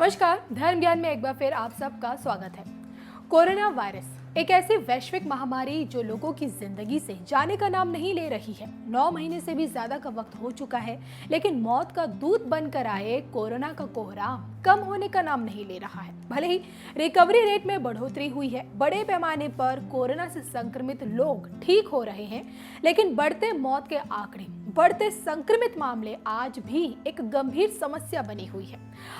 नमस्कार, धर्म ज्ञान में एक बार फिर आप सबका स्वागत है। कोरोना वायरस एक ऐसी वैश्विक महामारी जो लोगों की जिंदगी से जाने का नाम नहीं ले रही है। 9 महीने से भी ज्यादा का वक्त हो चुका है, लेकिन मौत का दूत बनकर आए कोरोना का कोहराम कम होने का नाम नहीं ले रहा है। भले ही रिकवरी रेट में बढ़ोतरी हुई है, बड़े पैमाने पर कोरोना से संक्रमित लोग ठीक हो रहे हैं, लेकिन बढ़ते मौत के आंकड़े, बढ़ते संक्रमित मामले आज भी एक गंभीर समस्या बनी हुई है।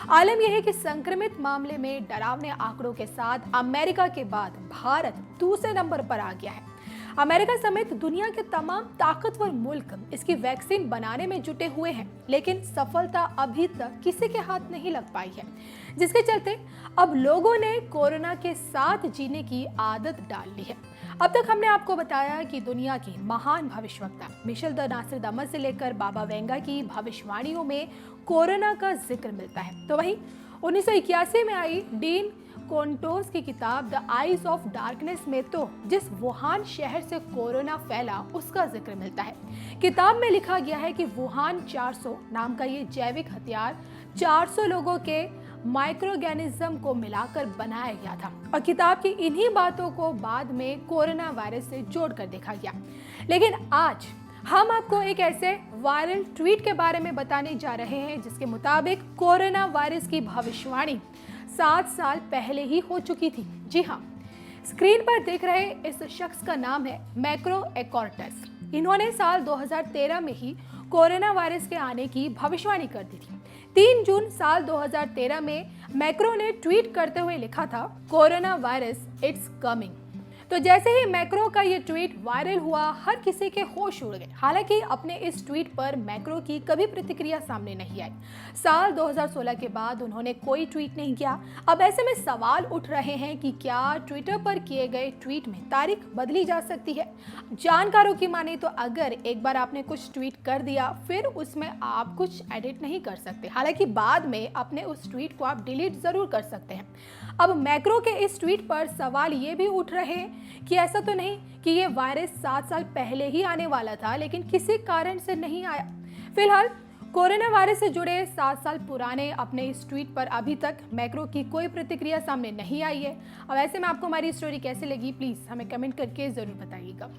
आलम यह है कि संक्रमित मामले में डरावने आंकड़ों के साथ अमेरिका के बाद भारत दूसरे नंबर पर आ गया है। अमेरिका समेत दुनिया के तमाम ताकतवर मुल्क इसकी वैक्सीन बनाने में जुटे हुए हैं, लेकिन सफलता अभी तक किसी के हाथ नहीं लग पाई है, जिसके चलते अब लोगों ने कोरोना के साथ जीने की आदत डाल ली है। अब तक हमने आपको बताया कि दुनिया की महान भविष्यवक्ता मिशेल द नास्ट्राडामस से लेकर बाबा वेंगा की भविष्यवाणियों में कोरोना का जिक्र मिलता है। तो वहीं 1981 में आई डीन कोंटोस की किताब द आईज ऑफ डार्कनेस में तो जिस वुहान शहर से कोरोना फैला उसका जिक्र मिलता है। किताब में लिखा गया है कि वुहान 400 नाम का ये जैविक हथियार 400 लोगों के माइक्रोऑर्गेनिज्म को मिलाकर बनाया गया था, और किताब की इन्हीं बातों को बाद में कोरोना वायरस से जोड़कर देखा गया। लेकिन आज हम आपको एक ऐसे वायरल ट्वीट के बारे में बताने जा रहे हैं जिसके मुताबिक कोरोना वायरस की भविष्यवाणी 7 साल पहले ही हो चुकी थी। जी हाँ, स्क्रीन पर देख रहे इस शख्स का नाम है मैक्रो एकॉर्टस। इन्होंने साल 2013 में ही कोरोना वायरस के आने की भविष्यवाणी कर दी थी। 3 जून साल 2013 में मैक्रो ने ट्वीट करते हुए लिखा था, कोरोना वायरस इट्स कमिंग। तो जैसे ही मैक्रो का ये ट्वीट वायरल हुआ, हर किसी के होश उड़ गए। हालांकि अपने इस ट्वीट पर मैक्रो की कभी प्रतिक्रिया सामने नहीं आई। साल 2016 के बाद उन्होंने कोई ट्वीट नहीं किया। अब ऐसे में सवाल उठ रहे हैं कि क्या ट्विटर पर किए गए ट्वीट में तारीख बदली जा सकती है। जानकारों की माने तो अगर एक बार आपने कुछ ट्वीट कर दिया, फिर उसमें आप कुछ एडिट नहीं कर सकते। हालांकि बाद में अपने उस ट्वीट को आप डिलीट जरूर कर सकते हैं। अब मैक्रो के इस ट्वीट पर सवाल ये भी उठ रहे हैं कि ऐसा तो नहीं कि ये वायरस 7 साल पहले ही आने वाला था, लेकिन किसी कारण से नहीं आया। फिलहाल कोरोना वायरस से जुड़े 7 साल पुराने अपने इस ट्वीट पर अभी तक मैक्रो की कोई प्रतिक्रिया सामने नहीं आई है। अब ऐसे में आपको हमारी स्टोरी कैसे लगी, प्लीज हमें कमेंट करके जरूर बताइएगा।